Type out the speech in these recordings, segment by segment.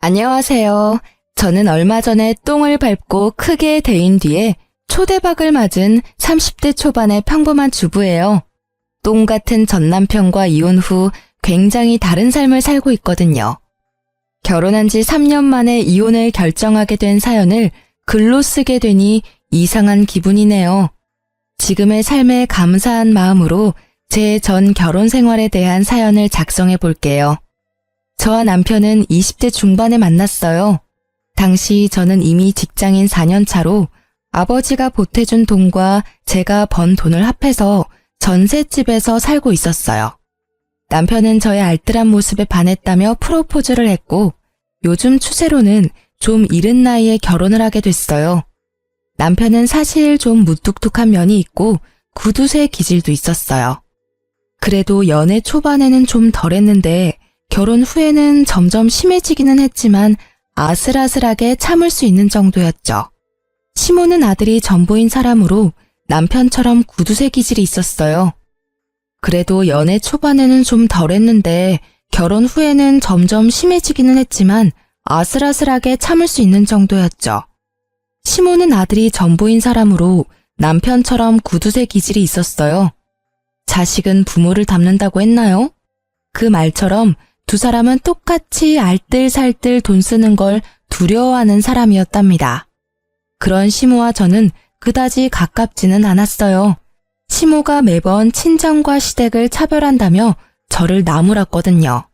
안녕하세요. 저는 얼마 전에 똥을 밟고 크게 데인 뒤에 초대박을 맞은 30대 초반의 평범한 주부예요. 똥 같은 전 남편과 이혼 후 굉장히 다른 삶을 살고 있거든요. 결혼한 지 3년 만에 이혼을 결정하게 된 사연을 글로 쓰게 되니 이상한 기분이네요. 지금의 삶에 감사한 마음으로 제 전 결혼 생활에 대한 사연을 작성해 볼게요. 저와 남편은 20대 중반에 만났어요. 당시 저는 이미 직장인 4년 차로 아버지가 보태준 돈과 제가 번 돈을 합해서 전셋집에서 살고 있었어요. 남편은 저의 알뜰한 모습에 반했다며 프로포즈를 했고 요즘 추세로는 좀 이른 나이에 결혼을 하게 됐어요. 남편은 사실 좀 무뚝뚝한 면이 있고 구두쇠 기질도 있었어요. 그래도 연애 초반에는 좀 덜했는데 결혼 후에는 점점 심해지기는 했지만 아슬아슬하게 참을 수 있는 정도였죠. 시모는 아들이 전부인 사람으로 남편처럼 구두쇠 기질이 있었어요. 그래도 연애 초반에는 좀 덜했는데 결혼 후에는 점점 심해지기는 했지만 아슬아슬하게 참을 수 있는 정도였죠. 시모는 아들이 전부인 사람으로 남편처럼 구두쇠 기질이 있었어요. 자식은 부모를 닮는다고 했나요? 그 말처럼 두 사람은 똑같이 알뜰살뜰 돈 쓰는 걸 두려워하는 사람이었답니다. 그런 시모와 저는 그다지 가깝지는 않았어요. 시모가 매번 친정과 시댁을 차별한다며 저를 나무랐거든요.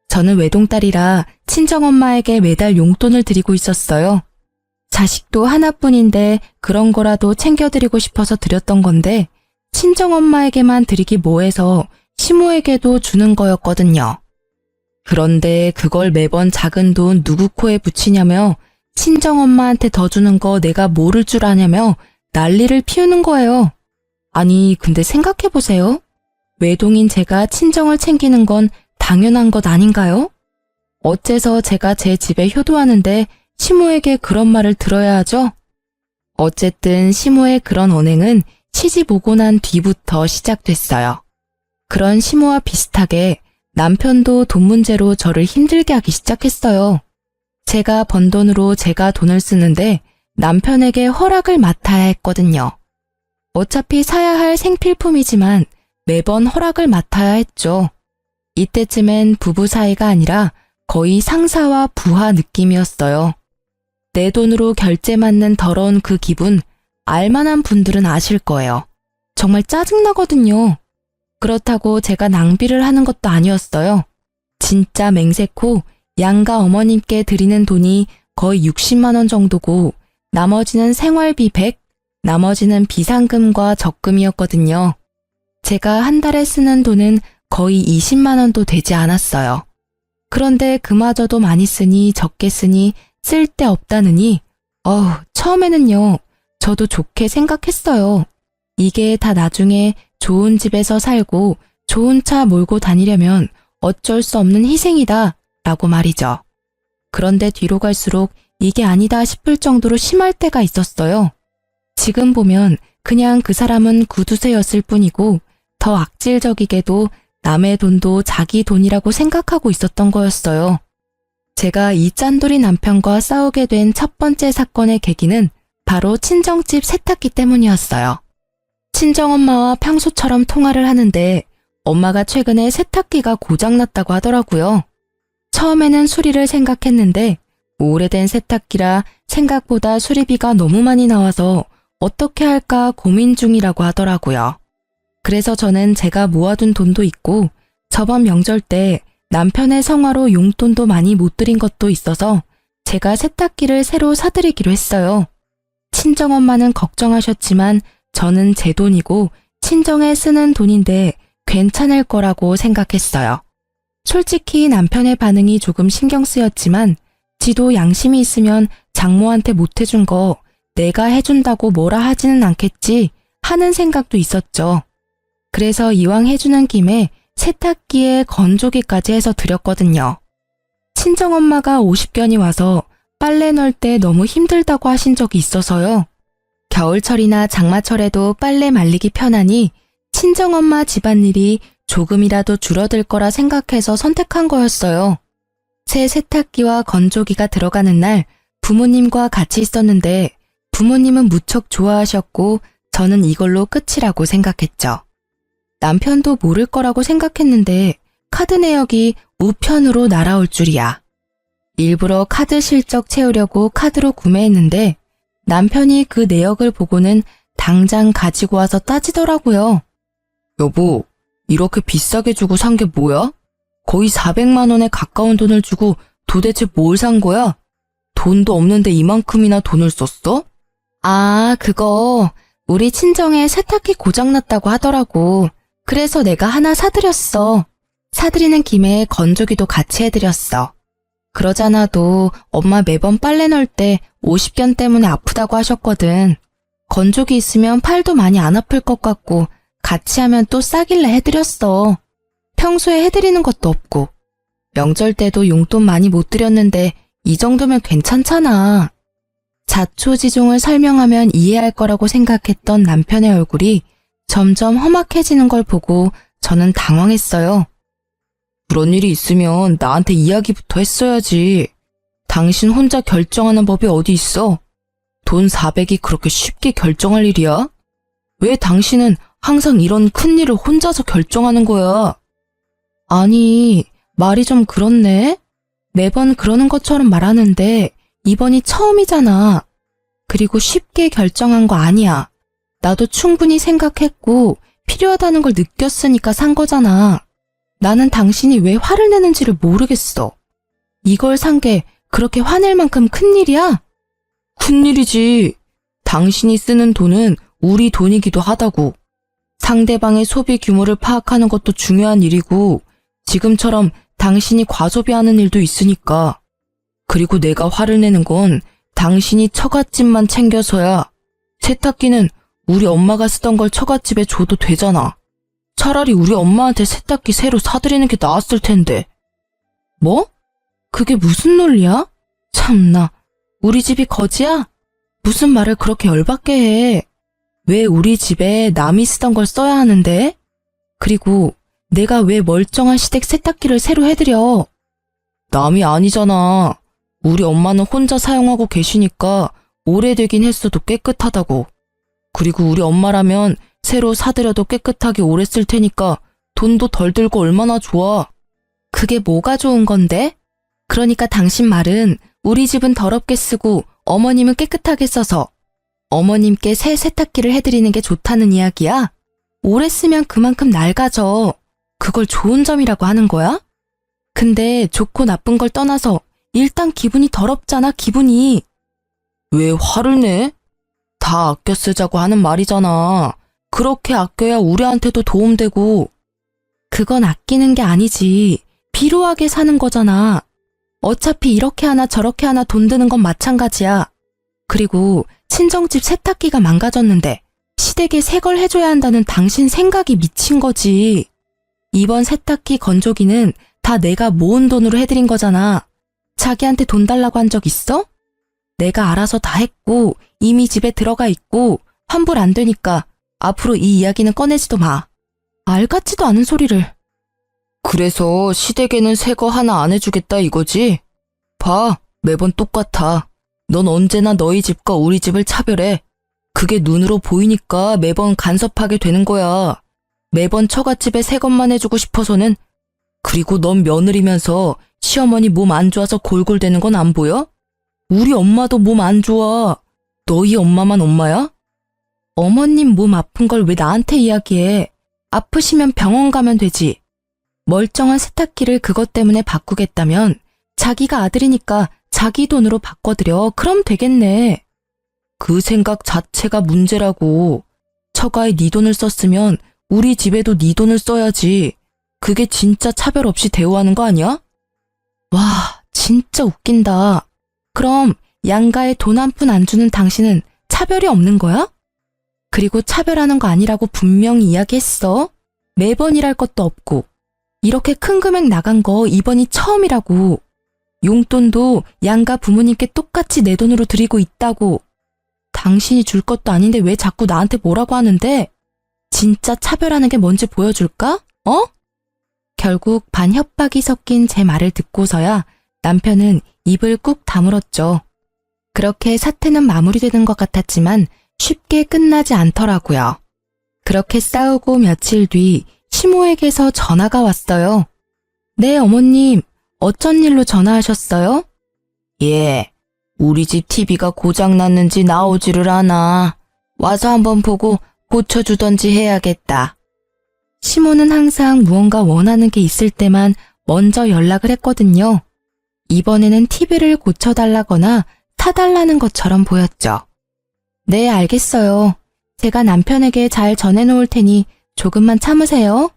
저는 외동딸이라 친정엄마에게 매달 용돈을 드리고 있었어요. 자식도 하나뿐인데 그런 거라도 챙겨드리고 싶어서 드렸던 건데 친정엄마에게만 드리기 뭐해서 시모에게도 주는 거였거든요. 그런데 그걸 매번 작은 돈 누구 코에 붙이냐며 친정엄마한테 더 주는 거 내가 모를 줄 아냐며 난리를 피우는 거예요. 아니 근데 생각해보세요. 외동인 제가 친정을 챙기는 건 당연한 것 아닌가요? 어째서 제가 제 집에 효도하는데 시모에게 그런 말을 들어야 하죠? 어쨌든 시모의 그런 언행은 시집 오고 난 뒤부터 시작됐어요. 그런 시모와 비슷하게 남편도 돈 문제로 저를 힘들게 하기 시작했어요. 제가 번 돈으로 제가 돈을 쓰는데 남편에게 허락을 맡아야 했거든요. 어차피 사야 할 생필품이지만 매번 허락을 맡아야 했죠. 이때쯤엔 부부 사이가 아니라 거의 상사와 부하 느낌이었어요. 내 돈으로 결제 맞는 더러운 그 기분 알만한 분들은 아실 거예요. 정말 짜증나거든요. 그렇다고 제가 낭비를 하는 것도 아니었어요. 진짜 맹세코 양가 어머님께 드리는 돈이 거의 60만 원 정도고 나머지는 생활비 100, 나머지는 비상금과 적금이었거든요. 제가 한 달에 쓰는 돈은 거의 20만 원도 되지 않았어요. 그런데 그마저도 많이 쓰니 적게 쓰니 쓸데없다느니 처음에는요. 저도 좋게 생각했어요. 이게 다 나중에 좋은 집에서 살고 좋은 차 몰고 다니려면 어쩔 수 없는 희생이다 라고 말이죠. 그런데 뒤로 갈수록 이게 아니다 싶을 정도로 심할 때가 있었어요. 지금 보면 그냥 그 사람은 구두쇠였을 뿐이고 더 악질적이게도 남의 돈도 자기 돈이라고 생각하고 있었던 거였어요. 제가 이 짠돌이 남편과 싸우게 된 첫 번째 사건의 계기는 바로 친정집 세탁기 때문이었어요. 친정엄마와 평소처럼 통화를 하는데 엄마가 최근에 세탁기가 고장났다고 하더라고요. 처음에는 수리를 생각했는데 오래된 세탁기라 생각보다 수리비가 너무 많이 나와서 어떻게 할까 고민 중이라고 하더라고요. 그래서 저는 제가 모아둔 돈도 있고 저번 명절 때 남편의 성화로 용돈도 많이 못 드린 것도 있어서 제가 세탁기를 새로 사드리기로 했어요. 친정엄마는 걱정하셨지만 저는 제 돈이고 친정에 쓰는 돈인데 괜찮을 거라고 생각했어요. 솔직히 남편의 반응이 조금 신경 쓰였지만 지도 양심이 있으면 장모한테 못 해준 거 내가 해준다고 뭐라 하지는 않겠지 하는 생각도 있었죠. 그래서 이왕 해주는 김에 세탁기에 건조기까지 해서 드렸거든요. 친정엄마가 50견이 와서 빨래 넣을 때 너무 힘들다고 하신 적이 있어서요. 겨울철이나 장마철에도 빨래 말리기 편하니 친정엄마 집안일이 조금이라도 줄어들 거라 생각해서 선택한 거였어요. 새 세탁기와 건조기가 들어가는 날 부모님과 같이 있었는데 부모님은 무척 좋아하셨고 저는 이걸로 끝이라고 생각했죠. 남편도 모를 거라고 생각했는데 카드 내역이 우편으로 날아올 줄이야. 일부러 카드 실적 채우려고 카드로 구매했는데 남편이 그 내역을 보고는 당장 가지고 와서 따지더라고요. 여보, 이렇게 비싸게 주고 산 게 뭐야? 거의 400만 원에 가까운 돈을 주고 도대체 뭘 산 거야? 돈도 없는데 이만큼이나 돈을 썼어? 아, 그거 우리 친정에 세탁기 고장났다고 하더라고. 그래서 내가 하나 사드렸어. 사드리는 김에 건조기도 같이 해드렸어. 그러잖아도 엄마 매번 빨래 넣을 때 50견 때문에 아프다고 하셨거든. 건조기 있으면 팔도 많이 안 아플 것 같고 같이 하면 또 싸길래 해드렸어. 평소에 해드리는 것도 없고. 명절 때도 용돈 많이 못 드렸는데 이 정도면 괜찮잖아. 자초지종을 설명하면 이해할 거라고 생각했던 남편의 얼굴이 점점 험악해지는 걸 보고 저는 당황했어요. 그런 일이 있으면 나한테 이야기부터 했어야지. 당신 혼자 결정하는 법이 어디 있어? 돈 400이 그렇게 쉽게 결정할 일이야? 왜 당신은 항상 이런 큰일을 혼자서 결정하는 거야? 아니, 말이 좀 그렇네? 매번 그러는 것처럼 말하는데 이번이 처음이잖아. 그리고 쉽게 결정한 거 아니야. 나도 충분히 생각했고 필요하다는 걸 느꼈으니까 산 거잖아. 나는 당신이 왜 화를 내는지를 모르겠어. 이걸 산 게 그렇게 화낼 만큼 큰일이야? 큰일이지. 당신이 쓰는 돈은 우리 돈이기도 하다고. 상대방의 소비 규모를 파악하는 것도 중요한 일이고 지금처럼 당신이 과소비하는 일도 있으니까. 그리고 내가 화를 내는 건 당신이 처갓집만 챙겨서야. 세탁기는 우리 엄마가 쓰던 걸 처갓집에 줘도 되잖아. 차라리 우리 엄마한테 세탁기 새로 사드리는 게 나았을 텐데. 뭐? 그게 무슨 논리야? 참나, 우리 집이 거지야? 무슨 말을 그렇게 열받게 해. 왜 우리 집에 남이 쓰던 걸 써야 하는데? 그리고 내가 왜 멀쩡한 시댁 세탁기를 새로 해드려? 남이 아니잖아. 우리 엄마는 혼자 사용하고 계시니까 오래되긴 했어도 깨끗하다고. 그리고 우리 엄마라면 새로 사드려도 깨끗하게 오래 쓸 테니까 돈도 덜 들고 얼마나 좋아. 그게 뭐가 좋은 건데? 그러니까 당신 말은 우리 집은 더럽게 쓰고 어머님은 깨끗하게 써서 어머님께 새 세탁기를 해드리는 게 좋다는 이야기야? 오래 쓰면 그만큼 낡아져. 그걸 좋은 점이라고 하는 거야? 근데 좋고 나쁜 걸 떠나서 일단 기분이 더럽잖아, 기분이. 왜 화를 내? 다 아껴 쓰자고 하는 말이잖아. 그렇게 아껴야 우리한테도 도움되고. 그건 아끼는 게 아니지. 비루하게 사는 거잖아. 어차피 이렇게 하나 저렇게 하나 돈 드는 건 마찬가지야. 그리고 친정집 세탁기가 망가졌는데 시댁에 새 걸 해줘야 한다는 당신 생각이 미친 거지. 이번 세탁기 건조기는 다 내가 모은 돈으로 해드린 거잖아. 자기한테 돈 달라고 한 적 있어? 내가 알아서 다 했고 이미 집에 들어가 있고 환불 안 되니까 앞으로 이 이야기는 꺼내지도 마. 알 같지도 않은 소리를. 그래서 시댁에는 새 거 하나 안 해주겠다 이거지? 봐, 매번 똑같아. 넌 언제나 너희 집과 우리 집을 차별해. 그게 눈으로 보이니까 매번 간섭하게 되는 거야. 매번 처갓집에 새 것만 해주고 싶어서는. 그리고 넌 며느리면서 시어머니 몸 안 좋아서 골골대는 건 안 보여? 우리 엄마도 몸 안 좋아. 너희 엄마만 엄마야? 어머님 몸 아픈 걸 왜 나한테 이야기해? 아프시면 병원 가면 되지. 멀쩡한 세탁기를 그것 때문에 바꾸겠다면 자기가 아들이니까 자기 돈으로 바꿔드려. 그럼 되겠네. 그 생각 자체가 문제라고. 처가에 네 돈을 썼으면 우리 집에도 네 돈을 써야지. 그게 진짜 차별 없이 대우하는 거 아니야? 와, 진짜 웃긴다. 그럼 양가에 돈 한 푼 안 주는 당신은 차별이 없는 거야? 그리고 차별하는 거 아니라고 분명히 이야기했어. 매번 일할 것도 없고. 이렇게 큰 금액 나간 거 이번이 처음이라고. 용돈도 양가 부모님께 똑같이 내 돈으로 드리고 있다고. 당신이 줄 것도 아닌데 왜 자꾸 나한테 뭐라고 하는데? 진짜 차별하는 게 뭔지 보여줄까? 어? 결국 반 협박이 섞인 제 말을 듣고서야 남편은 입을 꾹 다물었죠. 그렇게 사태는 마무리되는 것 같았지만 쉽게 끝나지 않더라고요. 그렇게 싸우고 며칠 뒤 시모에게서 전화가 왔어요. 네, 어머님. 어쩐 일로 전화하셨어요? 예, 우리 집 TV가 고장났는지 나오지를 않아. 와서 한번 보고 고쳐주던지 해야겠다. 시모는 항상 무언가 원하는 게 있을 때만 먼저 연락을 했거든요. 이번에는 TV를 고쳐달라거나 사달라는 것처럼 보였죠. 네, 알겠어요. 제가 남편에게 잘 전해놓을 테니 조금만 참으세요.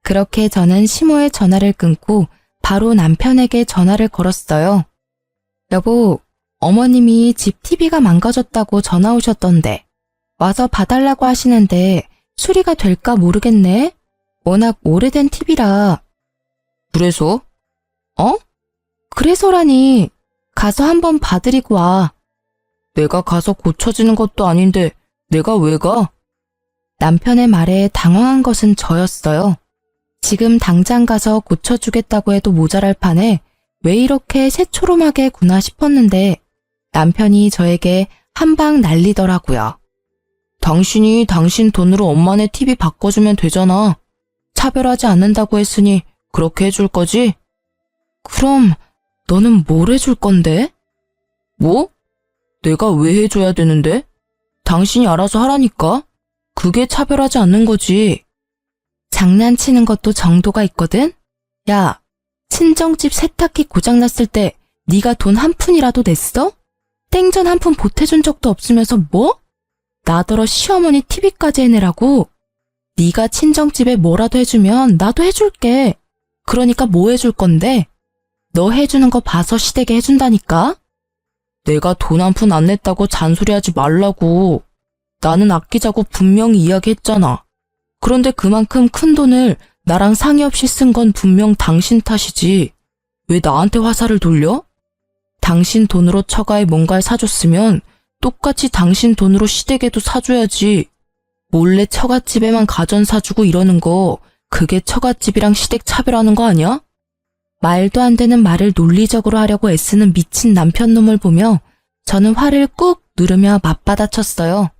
그렇게 저는 시모의 전화를 끊고 바로 남편에게 전화를 걸었어요. 여보, 어머님이 집 TV가 망가졌다고 전화 오셨던데 와서 봐달라고 하시는데 수리가 될까 모르겠네. 워낙 오래된 TV라. 그래서? 그래서라니. 가서 한번 봐드리고 와. 내가 가서 고쳐지는 것도 아닌데 내가 왜 가? 남편의 말에 당황한 것은 저였어요. 지금 당장 가서 고쳐주겠다고 해도 모자랄 판에 왜 이렇게 새초롬하게 구나 싶었는데 남편이 저에게 한방 날리더라고요. 당신이 당신 돈으로 엄마네 TV 바꿔주면 되잖아. 차별하지 않는다고 했으니 그렇게 해줄 거지? 그럼 너는 뭘 해줄 건데? 뭐? 내가 왜 해줘야 되는데? 당신이 알아서 하라니까? 그게 차별하지 않는 거지. 장난치는 것도 정도가 있거든? 야, 친정집 세탁기 고장났을 때 네가 돈 한 푼이라도 냈어? 땡전 한 푼 보태준 적도 없으면서 뭐? 나더러 시어머니 TV까지 해내라고? 네가 친정집에 뭐라도 해주면 나도 해줄게. 그러니까 뭐 해줄 건데? 너 해주는 거 봐서 시댁에 해준다니까? 내가 돈 한 푼 안 냈다고 잔소리하지 말라고. 나는 아끼자고 분명히 이야기했잖아. 그런데 그만큼 큰 돈을 나랑 상의 없이 쓴 건 분명 당신 탓이지. 왜 나한테 화살을 돌려? 당신 돈으로 처가에 뭔가를 사줬으면 똑같이 당신 돈으로 시댁에도 사줘야지. 몰래 처갓집에만 가전 사주고 이러는 거 그게 처갓집이랑 시댁 차별하는 거 아니야? 말도 안 되는 말을 논리적으로 하려고 애쓰는 미친 남편 놈을 보며 저는 화를 꾹 누르며 맞받아쳤어요.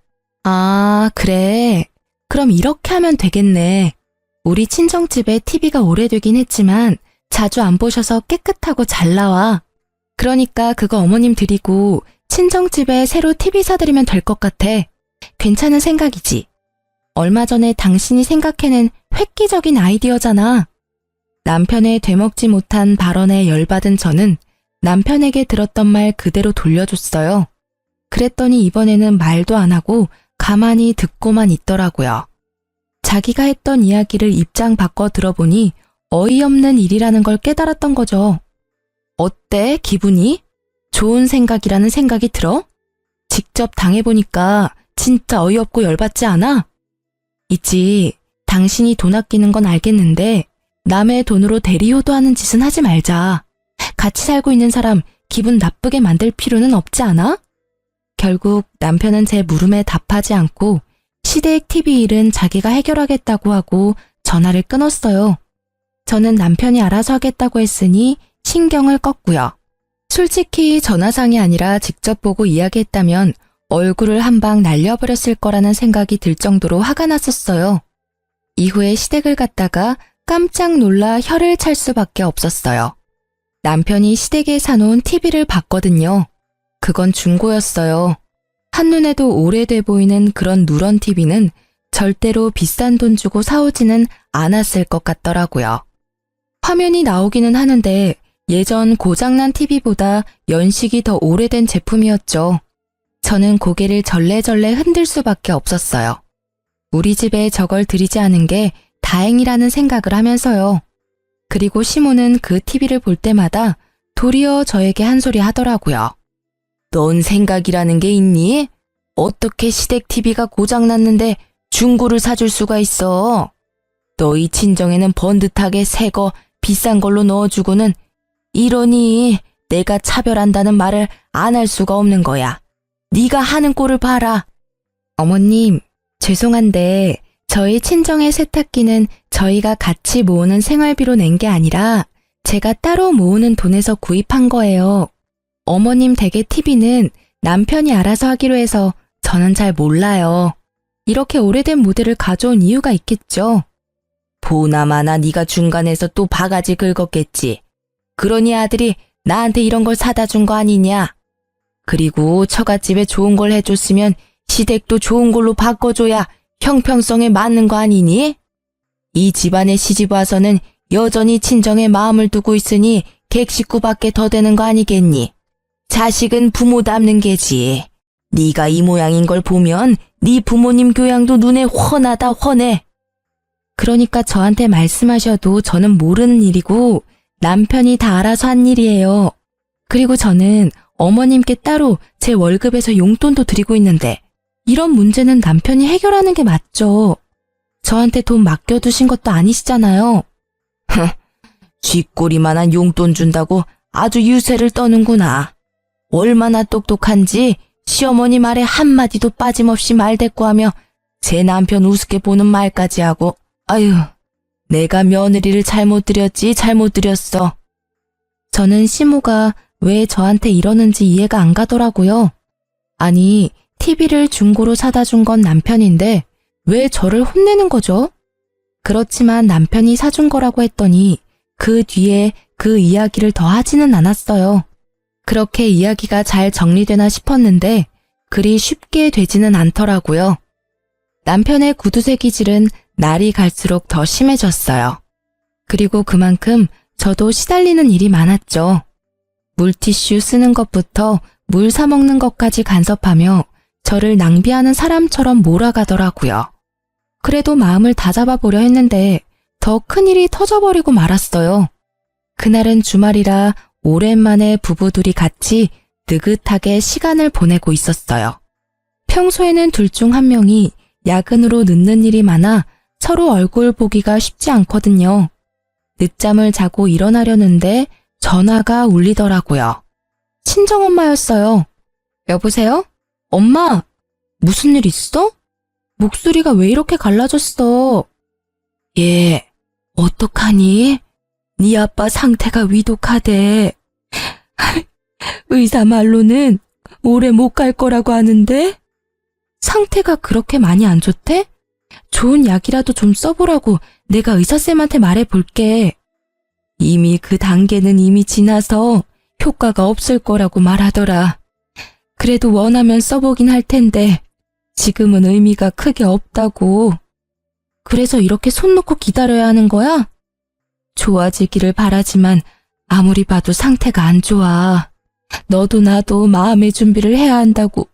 아, 그래. 그럼 이렇게 하면 되겠네. 우리 친정집에 TV가 오래되긴 했지만 자주 안 보셔서 깨끗하고 잘 나와. 그러니까 그거 어머님 드리고 친정집에 새로 TV 사드리면 될 것 같아. 괜찮은 생각이지. 얼마 전에 당신이 생각해낸 획기적인 아이디어잖아. 남편의 되먹지 못한 발언에 열받은 저는 남편에게 들었던 말 그대로 돌려줬어요. 그랬더니 이번에는 말도 안 하고 가만히 듣고만 있더라고요. 자기가 했던 이야기를 입장 바꿔 들어보니 어이없는 일이라는 걸 깨달았던 거죠. 어때, 기분이? 좋은 생각이라는 생각이 들어? 직접 당해보니까 진짜 어이없고 열받지 않아? 있지, 당신이 돈 아끼는 건 알겠는데 남의 돈으로 대리효도하는 짓은 하지 말자. 같이 살고 있는 사람 기분 나쁘게 만들 필요는 없지 않아? 결국 남편은 제 물음에 답하지 않고 시댁 TV 일은 자기가 해결하겠다고 하고 전화를 끊었어요. 저는 남편이 알아서 하겠다고 했으니 신경을 껐고요. 솔직히 전화상이 아니라 직접 보고 이야기했다면 얼굴을 한 방 날려버렸을 거라는 생각이 들 정도로 화가 났었어요. 이후에 시댁을 갔다가 깜짝 놀라 혀를 찰 수밖에 없었어요. 남편이 시댁에 사놓은 TV를 봤거든요. 그건 중고였어요. 한눈에도 오래돼 보이는 그런 누런 TV는 절대로 비싼 돈 주고 사오지는 않았을 것 같더라고요. 화면이 나오기는 하는데 예전 고장난 TV보다 연식이 더 오래된 제품이었죠. 저는 고개를 절레절레 흔들 수밖에 없었어요. 우리 집에 저걸 들이지 않은 게 다행이라는 생각을 하면서요. 그리고 시모는 그 TV를 볼 때마다 도리어 저에게 한 소리 하더라고요. 넌 생각이라는 게 있니? 어떻게 시댁 TV가 고장났는데 중고를 사줄 수가 있어? 너희 친정에는 번듯하게 새 거 비싼 걸로 넣어주고는 이러니 내가 차별한다는 말을 안 할 수가 없는 거야. 네가 하는 꼴을 봐라. 어머님, 죄송한데 저희 친정의 세탁기는 저희가 같이 모으는 생활비로 낸 게 아니라 제가 따로 모으는 돈에서 구입한 거예요. 어머님 댁의 TV는 남편이 알아서 하기로 해서 저는 잘 몰라요. 이렇게 오래된 모델을 가져온 이유가 있겠죠. 보나마나 네가 중간에서 또 바가지 긁었겠지. 그러니 아들이 나한테 이런 걸 사다 준 거 아니냐. 그리고 처갓집에 좋은 걸 해줬으면 시댁도 좋은 걸로 바꿔줘야 형평성에 맞는 거 아니니? 이 집안에 시집 와서는 여전히 친정에 마음을 두고 있으니 객식구밖에 더 되는 거 아니겠니? 자식은 부모 닮는 게지. 네가 이 모양인 걸 보면 네 부모님 교양도 눈에 훤하다 훤해. 그러니까 저한테 말씀하셔도 저는 모르는 일이고 남편이 다 알아서 한 일이에요. 그리고 저는 어머님께 따로 제 월급에서 용돈도 드리고 있는데 이런 문제는 남편이 해결하는 게 맞죠. 저한테 돈 맡겨두신 것도 아니시잖아요. 쥐꼬리만한 용돈 준다고 아주 유세를 떠는구나. 얼마나 똑똑한지 시어머니 말에 한마디도 빠짐없이 말대꾸하며 제 남편 우습게 보는 말까지 하고 아유, 내가 며느리를 잘못 들였어. 저는 시모가 왜 저한테 이러는지 이해가 안 가더라고요. 아니, TV를 중고로 사다 준 건 남편인데 왜 저를 혼내는 거죠? 그렇지만 남편이 사준 거라고 했더니 그 뒤에 그 이야기를 더 하지는 않았어요. 그렇게 이야기가 잘 정리되나 싶었는데 그리 쉽게 되지는 않더라고요. 남편의 구두쇠 기질은 날이 갈수록 더 심해졌어요. 그리고 그만큼 저도 시달리는 일이 많았죠. 물티슈 쓰는 것부터 물 사 먹는 것까지 간섭하며 저를 낭비하는 사람처럼 몰아가더라고요. 그래도 마음을 다잡아보려 했는데 더 큰일이 터져버리고 말았어요. 그날은 주말이라 오랜만에 부부둘이 같이 느긋하게 시간을 보내고 있었어요. 평소에는 둘 중 한 명이 야근으로 늦는 일이 많아 서로 얼굴 보기가 쉽지 않거든요. 늦잠을 자고 일어나려는데 전화가 울리더라고요. 친정엄마였어요. 여보세요? 엄마, 무슨 일 있어? 목소리가 왜 이렇게 갈라졌어? 얘, 어떡하니? 네 아빠 상태가 위독하대. 의사 말로는 오래 못 갈 거라고 하는데? 상태가 그렇게 많이 안 좋대? 좋은 약이라도 좀 써보라고 내가 의사쌤한테 말해볼게. 이미 그 단계는 이미 지나서 효과가 없을 거라고 말하더라. 그래도 원하면 써보긴 할 텐데 지금은 의미가 크게 없다고. 그래서 이렇게 손 놓고 기다려야 하는 거야? 좋아지기를 바라지만 아무리 봐도 상태가 안 좋아. 너도 나도 마음의 준비를 해야 한다고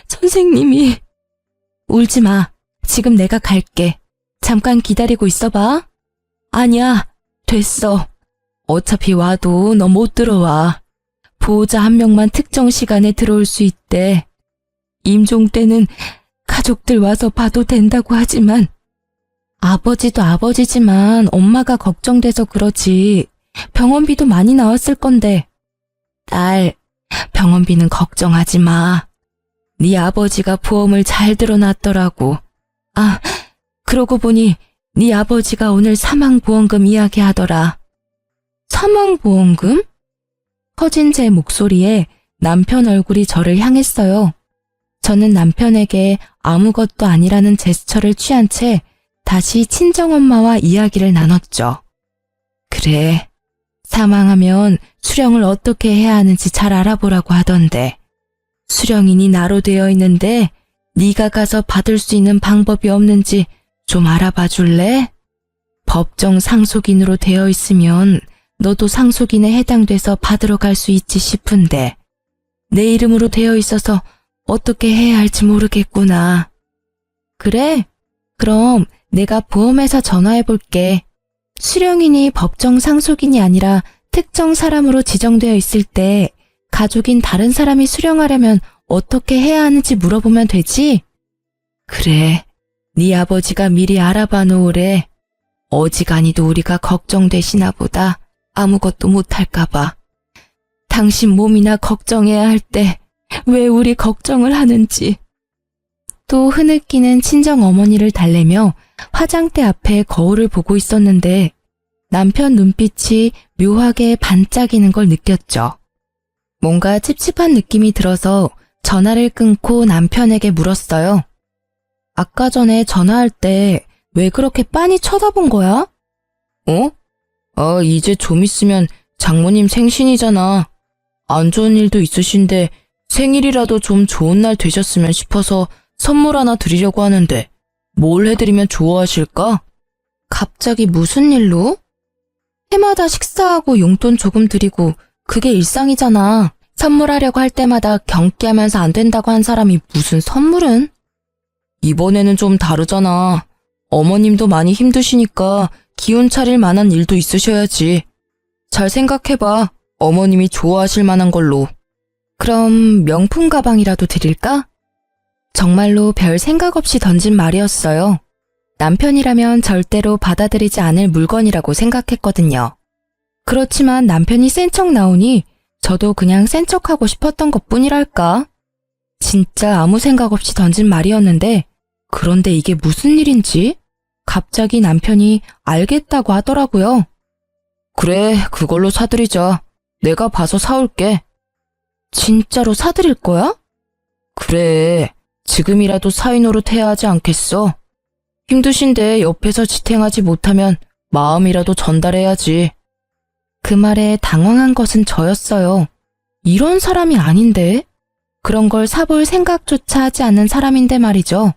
선생님이. 울지 마. 지금 내가 갈게. 잠깐 기다리고 있어봐. 아니야, 됐어. 어차피 와도 너 못 들어와. 보호자 한 명만 특정 시간에 들어올 수 있대. 임종 때는 가족들 와서 봐도 된다고 하지만 아버지도 아버지지만 엄마가 걱정돼서 그러지. 병원비도 많이 나왔을 건데. 딸, 병원비는 걱정하지 마. 네 아버지가 보험을 잘 들어놨더라고. 아, 그러고 보니 네 아버지가 오늘 사망보험금 이야기하더라. 사망보험금? 커진 제 목소리에 남편 얼굴이 저를 향했어요. 저는 남편에게 아무것도 아니라는 제스처를 취한 채 다시 친정엄마와 이야기를 나눴죠. 그래, 사망하면 수령을 어떻게 해야 하는지 잘 알아보라고 하던데. 수령인이 나로 되어 있는데 네가 가서 받을 수 있는 방법이 없는지 좀 알아봐 줄래? 법정 상속인으로 되어 있으면 너도 상속인에 해당돼서 받으러 갈 수 있지 싶은데 내 이름으로 되어 있어서 어떻게 해야 할지 모르겠구나. 그래? 그럼 내가 보험회사 전화해 볼게. 수령인이 법정 상속인이 아니라 특정 사람으로 지정되어 있을 때 가족인 다른 사람이 수령하려면 어떻게 해야 하는지 물어보면 되지? 그래, 네 아버지가 미리 알아봐 놓으래. 어지간히도 우리가 걱정되시나 보다. 아무것도 못할까봐. 당신 몸이나 걱정해야 할 때 왜 우리 걱정을 하는지. 또 흐느끼는 친정 어머니를 달래며 화장대 앞에 거울을 보고 있었는데 남편 눈빛이 묘하게 반짝이는 걸 느꼈죠. 뭔가 찝찝한 느낌이 들어서 전화를 끊고 남편에게 물었어요. 아까 전에 전화할 때 왜 그렇게 빤히 쳐다본 거야? 이제 좀 있으면 장모님 생신이잖아. 안 좋은 일도 있으신데 생일이라도 좀 좋은 날 되셨으면 싶어서 선물 하나 드리려고 하는데 뭘 해드리면 좋아하실까? 갑자기 무슨 일로? 해마다 식사하고 용돈 조금 드리고 그게 일상이잖아. 선물하려고 할 때마다 경기하면서 안 된다고 한 사람이 무슨 선물은? 이번에는 좀 다르잖아. 어머님도 많이 힘드시니까 기운 차릴 만한 일도 있으셔야지. 잘 생각해봐. 어머님이 좋아하실 만한 걸로. 그럼 명품 가방이라도 드릴까? 정말로 별 생각 없이 던진 말이었어요. 남편이라면 절대로 받아들이지 않을 물건이라고 생각했거든요. 그렇지만 남편이 센 척 나오니 저도 그냥 센 척하고 싶었던 것뿐이랄까? 진짜 아무 생각 없이 던진 말이었는데 그런데 이게 무슨 일인지 갑자기 남편이 알겠다고 하더라고요. 그래, 그걸로 사드리자. 내가 봐서 사올게. 진짜로 사드릴 거야? 그래, 지금이라도 사위 노릇 해야 하지 않겠어? 힘드신데 옆에서 지탱하지 못하면 마음이라도 전달해야지. 그 말에 당황한 것은 저였어요. 이런 사람이 아닌데? 그런 걸 사볼 생각조차 하지 않는 사람인데 말이죠.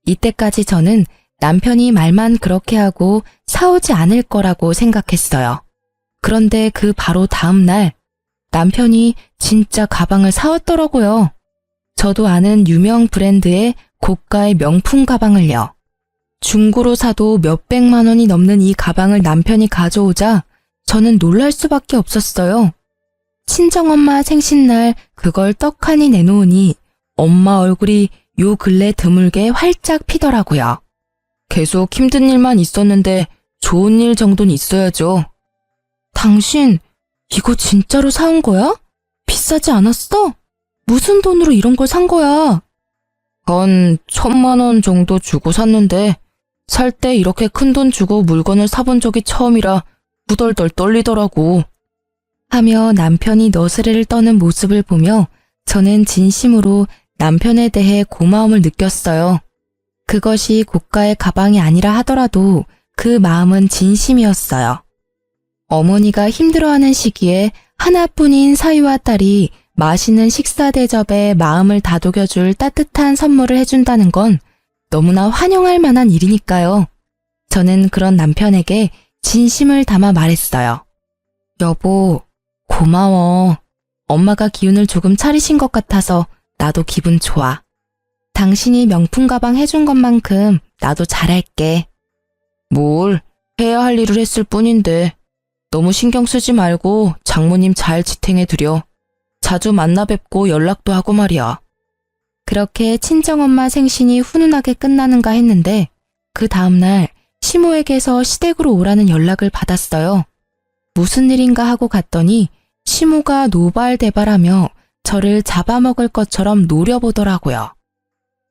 이때까지 저는 남편이 말만 그렇게 하고 사오지 않을 거라고 생각했어요. 그런데 그 바로 다음 날 남편이 진짜 가방을 사왔더라고요. 저도 아는 유명 브랜드의 고가의 명품 가방을요. 중고로 사도 몇백만 원이 넘는 이 가방을 남편이 가져오자 저는 놀랄 수밖에 없었어요. 친정엄마 생신날 그걸 떡하니 내놓으니 엄마 얼굴이 요 근래 드물게 활짝 피더라고요. 계속 힘든 일만 있었는데 좋은 일 정도는 있어야죠. 당신 이거 진짜로 사온 거야? 비싸지 않았어? 무슨 돈으로 이런 걸 산 거야? 한 1,000만 원 정도 주고 샀는데 살 때 이렇게 큰 돈 주고 물건을 사본 적이 처음이라 후덜덜 떨리더라고. 하며 남편이 너스레를 떠는 모습을 보며 저는 진심으로 남편에 대해 고마움을 느꼈어요. 그것이 고가의 가방이 아니라 하더라도 그 마음은 진심이었어요. 어머니가 힘들어하는 시기에 하나뿐인 사위와 딸이 맛있는 식사 대접에 마음을 다독여줄 따뜻한 선물을 해준다는 건 너무나 환영할 만한 일이니까요. 저는 그런 남편에게 진심을 담아 말했어요. 여보, 고마워. 엄마가 기운을 조금 차리신 것 같아서 나도 기분 좋아. 당신이 명품 가방 해준 것만큼 나도 잘할게. 뭘, 해야 할 일을 했을 뿐인데 너무 신경 쓰지 말고 장모님 잘 지탱해드려. 자주 만나 뵙고 연락도 하고 말이야. 그렇게 친정엄마 생신이 훈훈하게 끝나는가 했는데 그 다음날 시모에게서 시댁으로 오라는 연락을 받았어요. 무슨 일인가 하고 갔더니 시모가 노발대발하며 저를 잡아먹을 것처럼 노려보더라고요.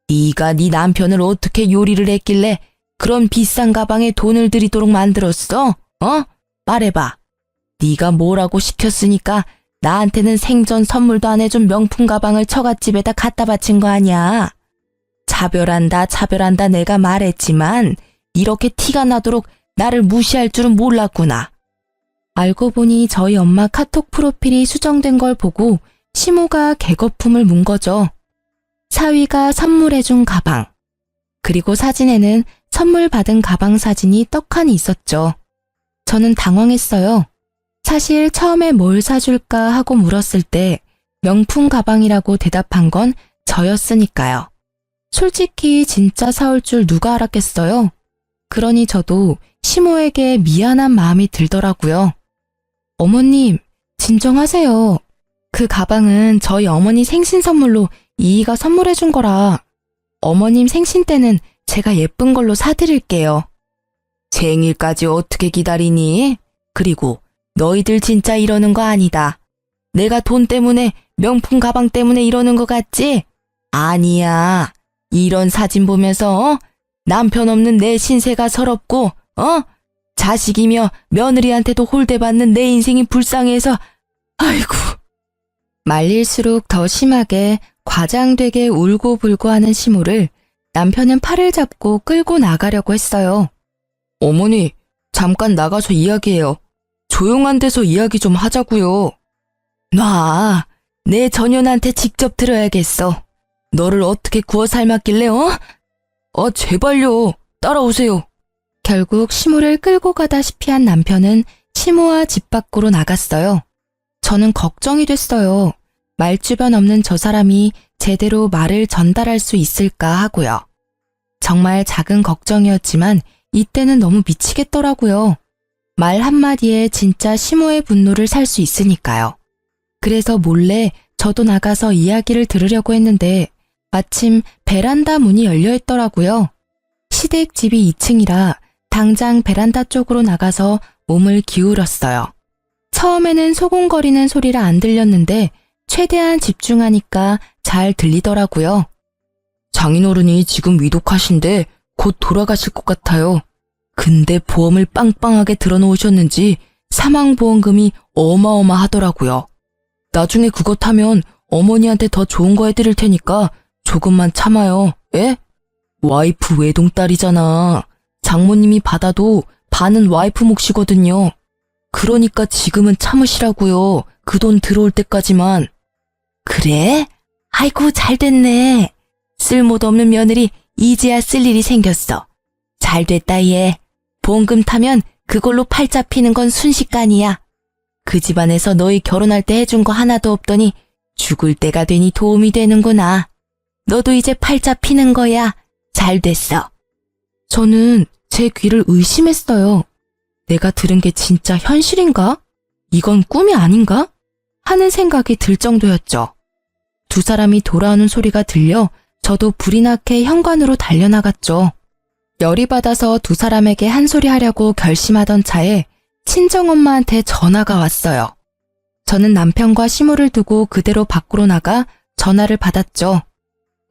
네가 네 남편을 어떻게 요리를 했길래 그런 비싼 가방에 돈을 들이도록 만들었어? 말해봐. 네가 뭐라고 시켰으니까 나한테는 생전 선물도 안 해준 명품 가방을 처갓집에다 갖다 바친 거 아니야. 차별한다 내가 말했지만 이렇게 티가 나도록 나를 무시할 줄은 몰랐구나. 알고 보니 저희 엄마 카톡 프로필이 수정된 걸 보고 시모가 개거품을 문 거죠. 사위가 선물해준 가방. 그리고 사진에는 선물 받은 가방 사진이 떡하니 있었죠. 저는 당황했어요. 사실 처음에 뭘 사줄까 하고 물었을 때 명품 가방이라고 대답한 건 저였으니까요. 솔직히 진짜 사올 줄 누가 알았겠어요. 그러니 저도 시모에게 미안한 마음이 들더라고요. 어머님, 진정하세요. 그 가방은 저희 어머니 생신 선물로 이이가 선물해준 거라. 어머님 생신 때는 제가 예쁜 걸로 사드릴게요. 생일까지 어떻게 기다리니? 그리고 너희들 진짜 이러는 거 아니다. 내가 돈 때문에 명품 가방 때문에 이러는 거 같지? 아니야. 이런 사진 보면서 남편 없는 내 신세가 서럽고 자식이며 며느리한테도 홀대받는 내 인생이 불쌍해서 아이고. 말릴수록 더 심하게 과장되게 울고불고 하는 시모를 남편은 팔을 잡고 끌고 나가려고 했어요. 어머니, 잠깐 나가서 이야기해요. 조용한 데서 이야기 좀 하자고요. 놔, 내 전현한테 직접 들어야겠어. 너를 어떻게 구워 삶았길래 제발요. 따라오세요. 결국 시모를 끌고 가다시피 한 남편은 시모와 집 밖으로 나갔어요. 저는 걱정이 됐어요. 말주변 없는 저 사람이 제대로 말을 전달할 수 있을까 하고요. 정말 작은 걱정이었지만 이때는 너무 미치겠더라고요. 말 한마디에 진짜 시모의 분노를 살 수 있으니까요. 그래서 몰래 저도 나가서 이야기를 들으려고 했는데 마침 베란다 문이 열려 있더라고요. 시댁 집이 2층이라 당장 베란다 쪽으로 나가서 몸을 기울였어요. 처음에는 소곤거리는 소리라 안 들렸는데 최대한 집중하니까 잘 들리더라고요. 장인어른이 지금 위독하신데 곧 돌아가실 것 같아요. 근데 보험을 빵빵하게 들어놓으셨는지 사망보험금이 어마어마하더라고요. 나중에 그거 타면 어머니한테 더 좋은 거 해드릴 테니까 조금만 참아요. 예? 와이프 외동딸이잖아. 장모님이 받아도 반은 와이프 몫이거든요. 그러니까 지금은 참으시라고요. 그 돈 들어올 때까지만. 그래? 아이고 잘됐네. 쓸모도 없는 며느리 이제야 쓸 일이 생겼어. 잘됐다 얘. 보험금 타면 그걸로 팔자 피는 건 순식간이야. 그 집안에서 너희 결혼할 때 해준 거 하나도 없더니 죽을 때가 되니 도움이 되는구나. 너도 이제 팔자 피는 거야. 잘됐어. 저는 제 귀를 의심했어요. 내가 들은 게 진짜 현실인가? 이건 꿈이 아닌가? 하는 생각이 들 정도였죠. 두 사람이 돌아오는 소리가 들려 저도 불이 나게 현관으로 달려나갔죠. 열이 받아서 두 사람에게 한 소리 하려고 결심하던 차에 친정엄마한테 전화가 왔어요. 저는 남편과 시모를 두고 그대로 밖으로 나가 전화를 받았죠.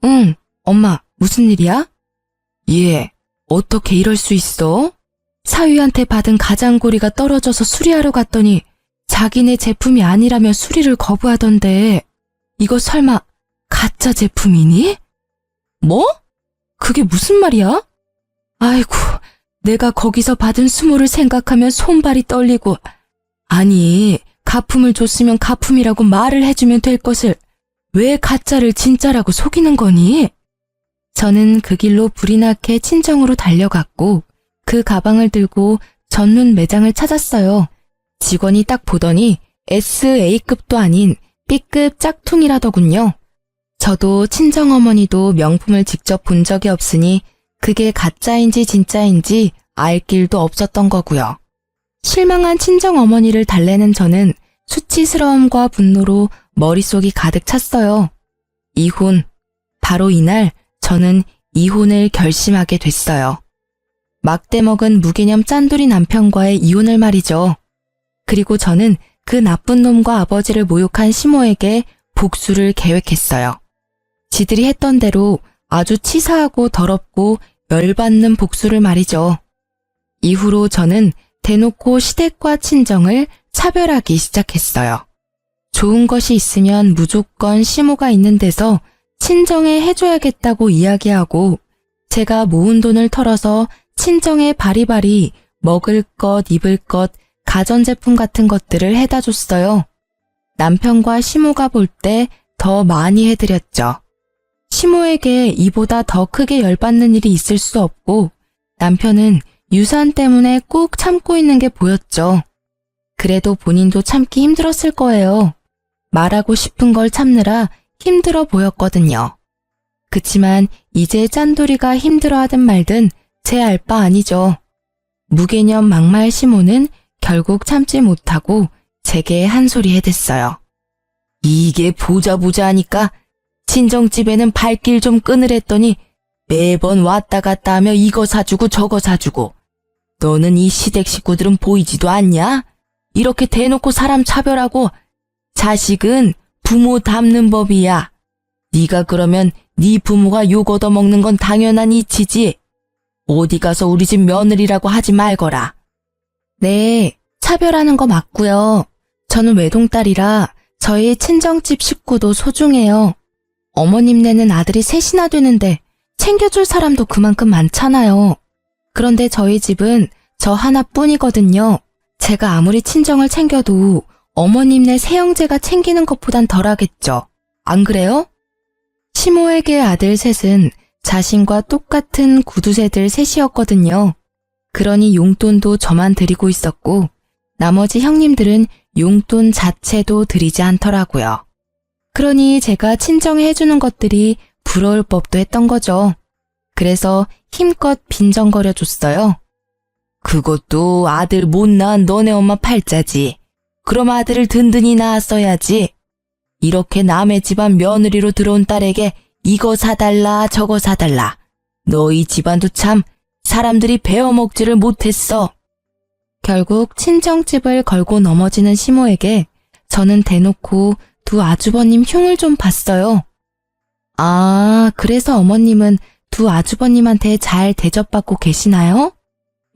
응, 엄마, 무슨 일이야? 예, 어떻게 이럴 수 있어? 사위한테 받은 가장고리가 떨어져서 수리하러 갔더니 자기네 제품이 아니라며 수리를 거부하던데 이거 설마 가짜 제품이니? 뭐? 그게 무슨 말이야? 아이고, 내가 거기서 받은 수모를 생각하면 손발이 떨리고 아니, 가품을 줬으면 가품이라고 말을 해주면 될 것을 왜 가짜를 진짜라고 속이는 거니? 저는 그 길로 불이 나게 친정으로 달려갔고 그 가방을 들고 전문 매장을 찾았어요. 직원이 딱 보더니 SA급도 아닌 B급 짝퉁이라더군요. 저도 친정어머니도 명품을 직접 본 적이 없으니 그게 가짜인지 진짜인지 알 길도 없었던 거고요. 실망한 친정어머니를 달래는 저는 수치스러움과 분노로 머릿속이 가득 찼어요. 이혼. 바로 이날 저는 이혼을 결심하게 됐어요. 막대 먹은 무개념 짠돌이 남편과의 이혼을 말이죠. 그리고 저는 그 나쁜 놈과 아버지를 모욕한 시모에게 복수를 계획했어요. 지들이 했던 대로 아주 치사하고 더럽고 열받는 복수를 말이죠. 이후로 저는 대놓고 시댁과 친정을 차별하기 시작했어요. 좋은 것이 있으면 무조건 시모가 있는 데서 친정에 해줘야겠다고 이야기하고 제가 모은 돈을 털어서 친정에 바리바리 먹을 것, 입을 것, 가전제품 같은 것들을 해다 줬어요. 남편과 시모가 볼 때 더 많이 해드렸죠. 시모에게 이보다 더 크게 열받는 일이 있을 수 없고 남편은 유산 때문에 꾹 참고 있는 게 보였죠. 그래도 본인도 참기 힘들었을 거예요. 말하고 싶은 걸 참느라 힘들어 보였거든요. 그치만 이제 짠돌이가 힘들어하든 말든 제 알 바 아니죠. 무개념 막말 시모는 결국 참지 못하고 제게 한 소리 해댔어요. 이게 보자 하니까 친정집에는 발길 좀 끊으랬더니 매번 왔다 갔다 하며 이거 사주고 저거 사주고 너는 이 시댁 식구들은 보이지도 않냐? 이렇게 대놓고 사람 차별하고 자식은 부모 닮는 법이야. 네가 그러면 네 부모가 욕 얻어먹는 건 당연한 이치지. 어디 가서 우리 집 며느리라고 하지 말거라. 네, 차별하는 거 맞고요. 저는 외동딸이라 저희 친정집 식구도 소중해요. 어머님네는 아들이 셋이나 되는데 챙겨줄 사람도 그만큼 많잖아요. 그런데 저희 집은 저 하나뿐이거든요. 제가 아무리 친정을 챙겨도 어머님네 새형제가 챙기는 것보단 덜하겠죠. 안 그래요? 시모에게 아들 셋은 자신과 똑같은 구두쇠들 셋이었거든요. 그러니 용돈도 저만 드리고 있었고 나머지 형님들은 용돈 자체도 드리지 않더라고요. 그러니 제가 친정에 해주는 것들이 부러울 법도 했던 거죠. 그래서 힘껏 빈정거려 줬어요. 그것도 아들 못 낳은 너네 엄마 팔자지. 그럼 아들을 든든히 낳았어야지. 이렇게 남의 집안 며느리로 들어온 딸에게 이거 사달라 저거 사달라. 너희 집안도 참 사람들이 베어먹지를 못했어. 결국 친정집을 걸고 넘어지는 시모에게 저는 대놓고 두 아주버님 흉을 좀 봤어요. 아, 그래서 어머님은 두 아주버님한테 잘 대접받고 계시나요?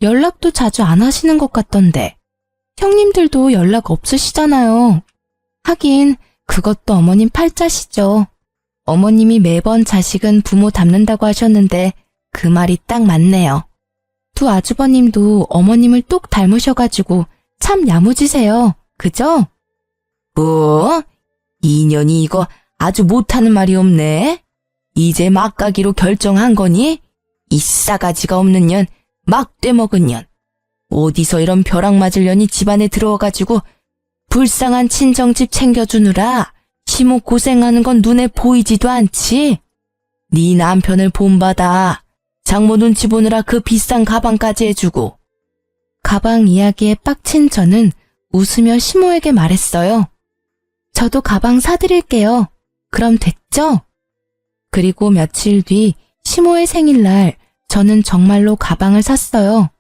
연락도 자주 안 하시는 것 같던데. 형님들도 연락 없으시잖아요. 하긴 그것도 어머님 팔자시죠. 어머님이 매번 자식은 부모 닮는다고 하셨는데 그 말이 딱 맞네요. 두 아주버님도 어머님을 똑 닮으셔가지고 참 야무지세요. 그죠? 뭐? 인연이 이거 아주 못하는 말이 없네. 이제 막가기로 결정한 거니? 이 싸가지가 없는 년, 막대 먹은 년. 어디서 이런 벼락 맞을 년이 집안에 들어와가지고 불쌍한 친정집 챙겨주느라 시모 고생하는 건 눈에 보이지도 않지? 네 남편을 본받아. 장모 눈치 보느라 그 비싼 가방까지 해주고. 가방 이야기에 빡친 저는 웃으며 시모에게 말했어요. 저도 가방 사드릴게요. 그럼 됐죠? 그리고 며칠 뒤 시모의 생일날 저는 정말로 가방을 샀어요.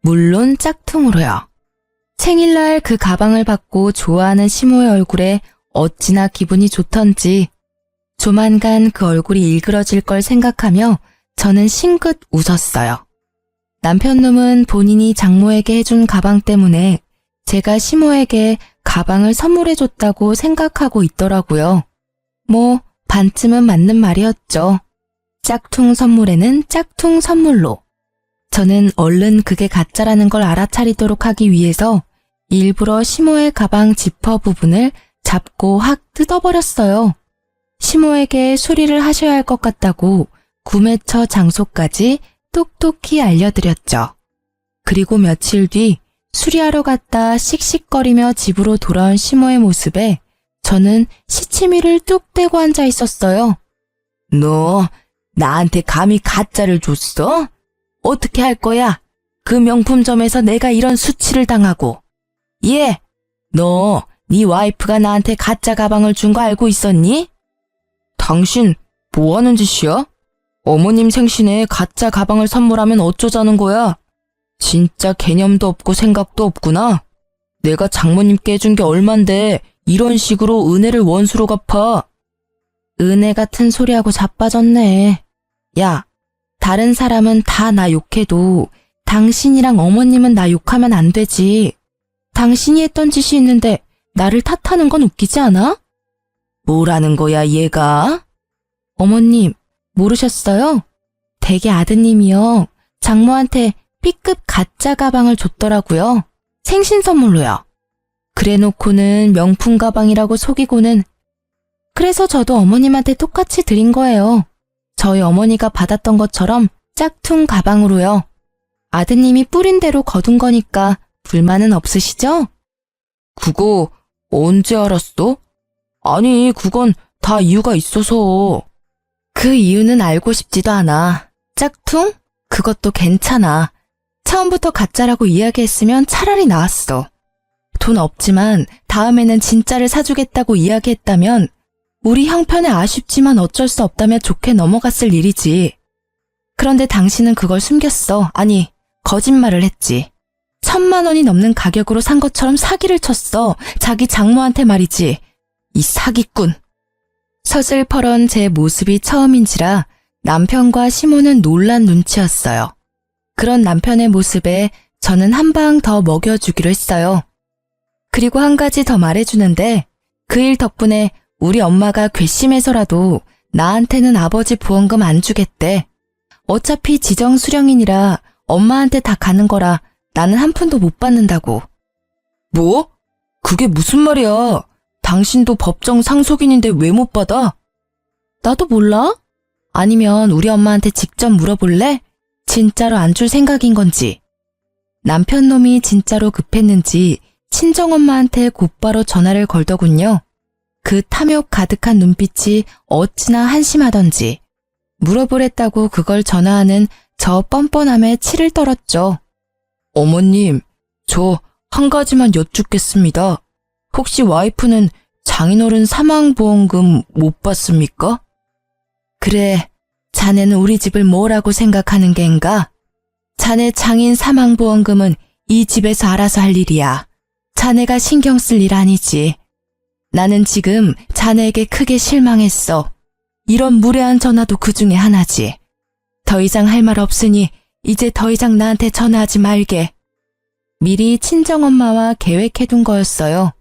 물론 짝퉁으로요. 생일날 그 가방을 받고 좋아하는 시모의 얼굴에 어찌나 기분이 좋던지 조만간 그 얼굴이 일그러질 걸 생각하며 저는 싱긋 웃었어요. 남편놈은 본인이 장모에게 해준 가방 때문에 제가 시모에게 가방을 선물해줬다고 생각하고 있더라고요. 뭐 반쯤은 맞는 말이었죠. 짝퉁 선물에는 짝퉁 선물로. 저는 얼른 그게 가짜라는 걸 알아차리도록 하기 위해서 일부러 시모의 가방 지퍼 부분을 잡고 확 뜯어버렸어요. 시모에게 수리를 하셔야 할 것 같다고 구매처 장소까지 똑똑히 알려드렸죠. 그리고 며칠 뒤 수리하러 갔다 씩씩거리며 집으로 돌아온 시모의 모습에 저는 시치미를 뚝 떼고 앉아 있었어요. 너 나한테 감히 가짜를 줬어? 어떻게 할 거야? 그 명품점에서 내가 이런 수치를 당하고. 너 네 와이프가 나한테 가짜 가방을 준 거 알고 있었니? 당신 뭐 하는 짓이야? 어머님 생신에 가짜 가방을 선물하면 어쩌자는 거야? 진짜 개념도 없고 생각도 없구나. 내가 장모님께 해준 게 얼만데 이런 식으로 은혜를 원수로 갚아. 은혜 같은 소리하고 자빠졌네. 야, 다른 사람은 다 나 욕해도 당신이랑 어머님은 나 욕하면 안 되지. 당신이 했던 짓이 있는데 나를 탓하는 건 웃기지 않아? 뭐라는 거야, 얘가? 어머님, 모르셨어요? 댁의 아드님이요. 장모한테 B급 가짜 가방을 줬더라고요. 생신 선물로요. 그래놓고는 명품 가방이라고 속이고는. 그래서 저도 어머님한테 똑같이 드린 거예요. 저희 어머니가 받았던 것처럼 짝퉁 가방으로요. 아드님이 뿌린 대로 거둔 거니까 불만은 없으시죠? 그거 언제 알았어? 아니, 그건 다 이유가 있어서. 그 이유는 알고 싶지도 않아. 짝퉁? 그것도 괜찮아. 처음부터 가짜라고 이야기했으면 차라리 나았어. 돈 없지만 다음에는 진짜를 사주겠다고 이야기했다면 우리 형편에 아쉽지만 어쩔 수 없다며 좋게 넘어갔을 일이지. 그런데 당신은 그걸 숨겼어. 아니, 거짓말을 했지. 1,000만 원이 넘는 가격으로 산 것처럼 사기를 쳤어. 자기 장모한테 말이지. 이 사기꾼. 서슬퍼런 제 모습이 처음인지라 남편과 시모는 놀란 눈치였어요. 그런 남편의 모습에 저는 한 방 더 먹여주기로 했어요. 그리고 한 가지 더 말해주는데 그 일 덕분에 우리 엄마가 괘씸해서라도 나한테는 아버지 보험금 안 주겠대. 어차피 지정 수령인이라 엄마한테 다 가는 거라 나는 한 푼도 못 받는다고. 뭐? 그게 무슨 말이야? 당신도 법정 상속인인데 왜 못 받아? 나도 몰라? 아니면 우리 엄마한테 직접 물어볼래? 진짜로 안 줄 생각인 건지. 남편 놈이 진짜로 급했는지 친정엄마한테 곧바로 전화를 걸더군요. 그 탐욕 가득한 눈빛이 어찌나 한심하던지. 물어보랬다고 그걸 전화하는 저 뻔뻔함에 치를 떨었죠. 어머님, 저 한 가지만 여쭙겠습니다. 혹시 와이프는 장인어른 사망보험금 못 받습니까? 그래, 자네는 우리 집을 뭐라고 생각하는 겐가? 자네 장인 사망보험금은 이 집에서 알아서 할 일이야. 자네가 신경 쓸 일 아니지. 나는 지금 자네에게 크게 실망했어. 이런 무례한 전화도 그 중에 하나지. 더 이상 할 말 없으니 이제 더 이상 나한테 전화하지 말게. 미리 친정엄마와 계획해둔 거였어요.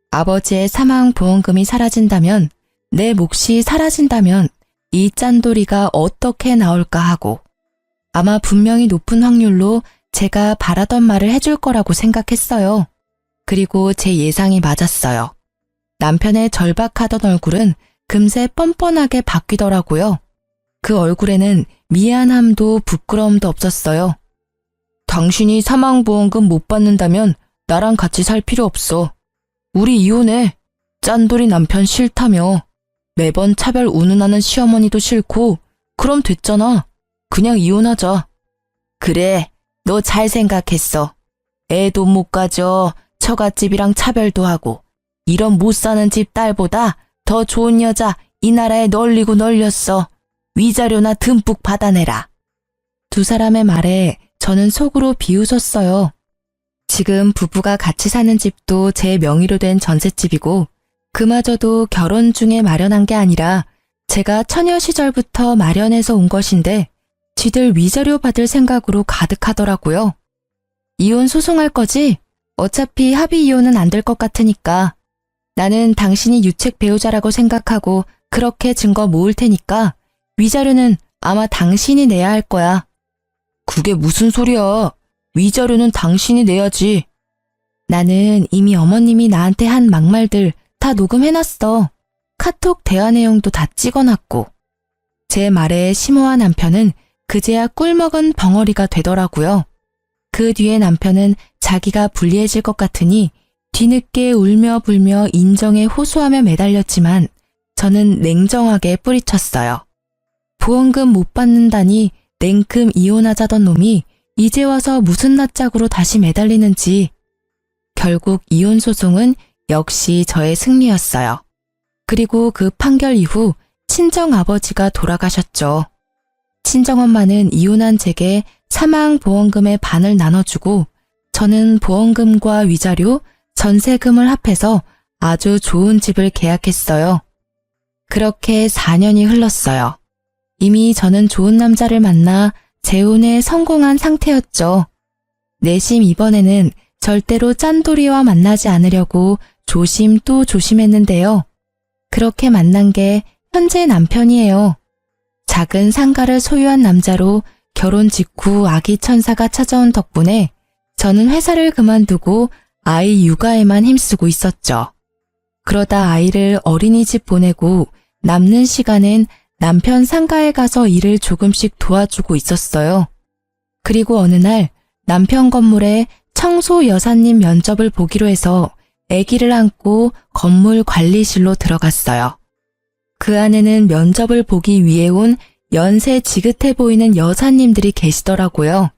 아버지의 사망보험금이 사라진다면, 내 몫이 사라진다면 이 짠돌이가 어떻게 나올까 하고 아마 분명히 높은 확률로 제가 바라던 말을 해줄 거라고 생각했어요. 그리고 제 예상이 맞았어요. 남편의 절박하던 얼굴은 금세 뻔뻔하게 바뀌더라고요. 그 얼굴에는 미안함도 부끄러움도 없었어요. 당신이 사망보험금 못 받는다면 나랑 같이 살 필요 없어. 우리 이혼해. 짠돌이 남편 싫다며. 매번 차별 운운하는 시어머니도 싫고 그럼 됐잖아. 그냥 이혼하자. 그래, 너 잘 생각했어. 애도 못 가져. 처갓집이랑 차별도 하고. 이런 못 사는 집 딸보다 더 좋은 여자 이 나라에 널리고 널렸어. 위자료나 듬뿍 받아내라. 두 사람의 말에 저는 속으로 비웃었어요. 지금 부부가 같이 사는 집도 제 명의로 된 전셋집이고 그마저도 결혼 중에 마련한 게 아니라 제가 처녀 시절부터 마련해서 온 것인데 지들 위자료 받을 생각으로 가득하더라고요. 이혼 소송할 거지? 어차피 합의 이혼은 안 될 것 같으니까. 나는 당신이 유책 배우자라고 생각하고 그렇게 증거 모을 테니까 위자료는 아마 당신이 내야 할 거야. 그게 무슨 소리야. 위자료는 당신이 내야지. 나는 이미 어머님이 나한테 한 막말들 다 녹음해놨어. 카톡 대화 내용도 다 찍어놨고. 제 말에 심오한 남편은 그제야 꿀먹은 벙어리가 되더라고요. 그 뒤에 남편은 자기가 불리해질 것 같으니 뒤늦게 울며 불며 인정에 호소하며 매달렸지만 저는 냉정하게 뿌리쳤어요. 보험금 못 받는다니 냉큼 이혼하자던 놈이 이제 와서 무슨 낯짝으로 다시 매달리는지. 결국 이혼 소송은 역시 저의 승리였어요. 그리고 그 판결 이후 친정아버지가 돌아가셨죠. 친정엄마는 이혼한 제게 사망보험금의 반을 나눠주고 저는 보험금과 위자료, 전세금을 합해서 아주 좋은 집을 계약했어요. 그렇게 4년이 흘렀어요. 이미 저는 좋은 남자를 만나 재혼에 성공한 상태였죠. 내심 이번에는 절대로 짠돌이와 만나지 않으려고 조심 또 조심했는데요. 그렇게 만난 게 현재 남편이에요. 작은 상가를 소유한 남자로 결혼 직후 아기 천사가 찾아온 덕분에 저는 회사를 그만두고 아이 육아에만 힘쓰고 있었죠. 그러다 아이를 어린이집 보내고 남는 시간엔 남편 상가에 가서 일을 조금씩 도와주고 있었어요. 그리고 어느 날 남편 건물에 청소 여사님 면접을 보기로 해서 아기를 안고 건물 관리실로 들어갔어요. 그 안에는 면접을 보기 위해 온 연세 지긋해 보이는 여사님들이 계시더라고요.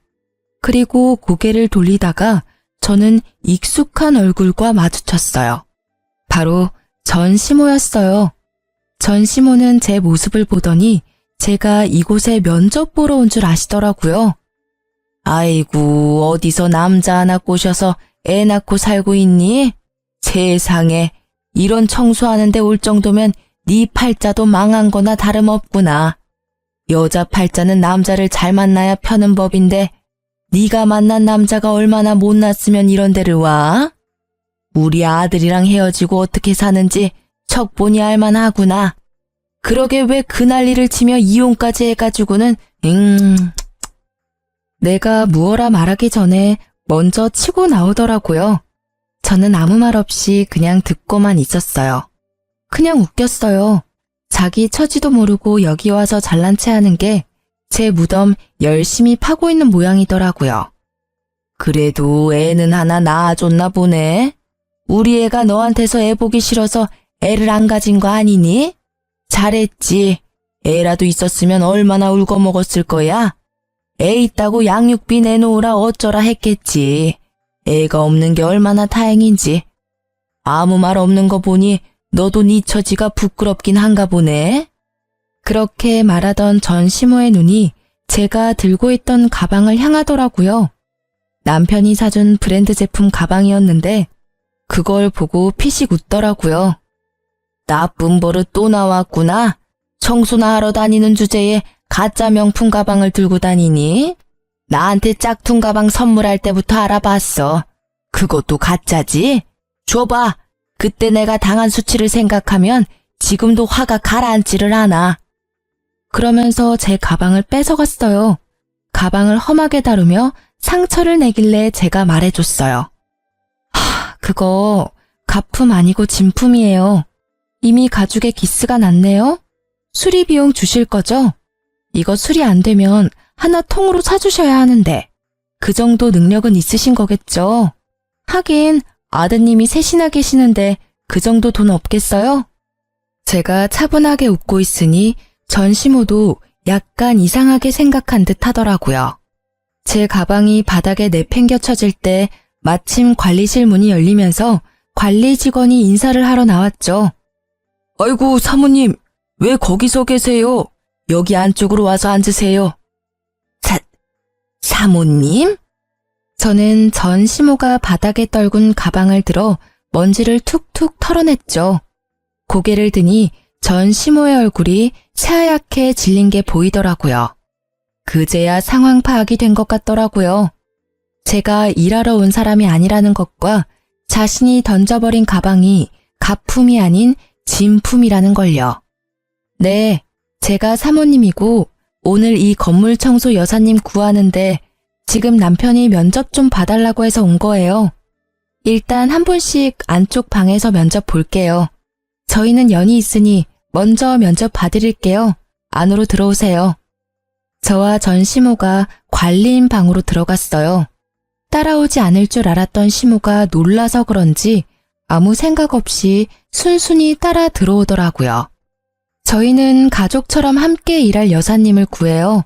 그리고 고개를 돌리다가 저는 익숙한 얼굴과 마주쳤어요. 바로 전시모였어요. 전시모는 제 모습을 보더니 제가 이곳에 면접 보러 온 줄 아시더라고요. 아이고, 어디서 남자 하나 꼬셔서 애 낳고 살고 있니? 세상에, 이런 청소하는데 올 정도면 네 팔자도 망한 거나 다름없구나. 여자 팔자는 남자를 잘 만나야 펴는 법인데 네가 만난 남자가 얼마나 못났으면 이런 데를 와? 우리 아들이랑 헤어지고 어떻게 사는지 척보니 알만하구나. 그러게 왜 그 난리를 치며 이혼까지 해가지고는 내가 무어라 말하기 전에 먼저 치고 나오더라고요. 저는 아무 말 없이 그냥 듣고만 있었어요. 그냥 웃겼어요. 자기 처지도 모르고 여기 와서 잘난 체 하는 게 제 무덤 열심히 파고 있는 모양이더라고요. 그래도 애는 하나 낳아줬나 보네. 우리 애가 너한테서 애 보기 싫어서 애를 안 가진 거 아니니? 잘했지. 애라도 있었으면 얼마나 울고 먹었을 거야. 애 있다고 양육비 내놓으라 어쩌라 했겠지. 애가 없는 게 얼마나 다행인지. 아무 말 없는 거 보니 너도 네 처지가 부끄럽긴 한가 보네. 그렇게 말하던 전시모의 눈이 제가 들고 있던 가방을 향하더라고요. 남편이 사준 브랜드 제품 가방이었는데 그걸 보고 피식 웃더라고요. 나쁜 버릇 또 나왔구나. 청소나 하러 다니는 주제에 가짜 명품 가방을 들고 다니니? 나한테 짝퉁 가방 선물할 때부터 알아봤어. 그것도 가짜지? 줘봐. 그때 내가 당한 수치를 생각하면 지금도 화가 가라앉지를 않아. 그러면서 제 가방을 뺏어갔어요. 가방을 험하게 다루며 상처를 내길래 제가 말해줬어요. 그거 가품 아니고 진품이에요. 이미 가죽에 기스가 났네요. 수리 비용 주실 거죠? 이거 수리 안 되면 하나 통으로 사주셔야 하는데 그 정도 능력은 있으신 거겠죠? 하긴 아드님이 셋이나 계시는데 그 정도 돈 없겠어요? 제가 차분하게 웃고 있으니 전시모도 약간 이상하게 생각한 듯 하더라고요. 제 가방이 바닥에 내팽겨쳐질 때 마침 관리실 문이 열리면서 관리 직원이 인사를 하러 나왔죠. 아이고 사모님, 왜 거기서 계세요? 여기 안쪽으로 와서 앉으세요. 사모님? 저는 전시모가 바닥에 떨군 가방을 들어 먼지를 툭툭 털어냈죠. 고개를 드니 전시모의 얼굴이 새하얗게 질린 게 보이더라고요. 그제야 상황 파악이 된 것 같더라고요. 제가 일하러 온 사람이 아니라는 것과 자신이 던져버린 가방이 가품이 아닌 진품이라는 걸요. 네, 제가 사모님이고 오늘 이 건물 청소 여사님 구하는데 지금 남편이 면접 좀 봐달라고 해서 온 거예요. 일단 한 분씩 안쪽 방에서 면접 볼게요. 저희는 연이 있으니 먼저 면접 봐드릴게요. 안으로 들어오세요. 저와 전시모가 관리인 방으로 들어갔어요. 따라오지 않을 줄 알았던 시모가 놀라서 그런지 아무 생각 없이 순순히 따라 들어오더라고요. 저희는 가족처럼 함께 일할 여사님을 구해요.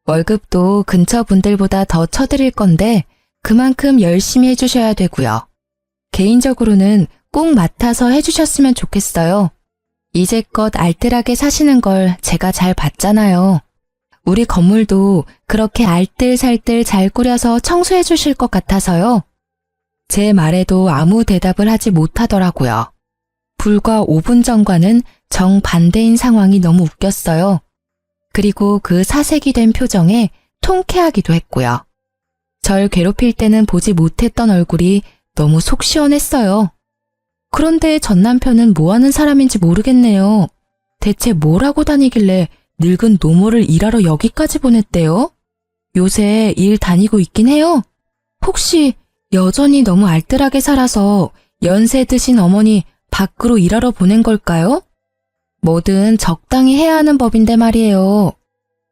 월급도 근처 분들보다 더 쳐드릴 건데 그만큼 열심히 해주셔야 되고요. 개인적으로는 꼭 맡아서 해주셨으면 좋겠어요. 이제껏 알뜰하게 사시는 걸 제가 잘 봤잖아요. 우리 건물도 그렇게 알뜰살뜰 잘 꾸려서 청소해 주실 것 같아서요. 제 말에도 아무 대답을 하지 못하더라고요. 불과 5분 전과는 정반대인 상황이 너무 웃겼어요. 그리고 그 사색이 된 표정에 통쾌하기도 했고요. 절 괴롭힐 때는 보지 못했던 얼굴이 너무 속 시원했어요. 그런데 전 남편은 뭐 하는 사람인지 모르겠네요. 대체 뭘 하고 다니길래 늙은 노모를 일하러 여기까지 보냈대요? 요새 일 다니고 있긴 해요? 혹시 여전히 너무 알뜰하게 살아서 연세 드신 어머니 밖으로 일하러 보낸 걸까요? 뭐든 적당히 해야 하는 법인데 말이에요.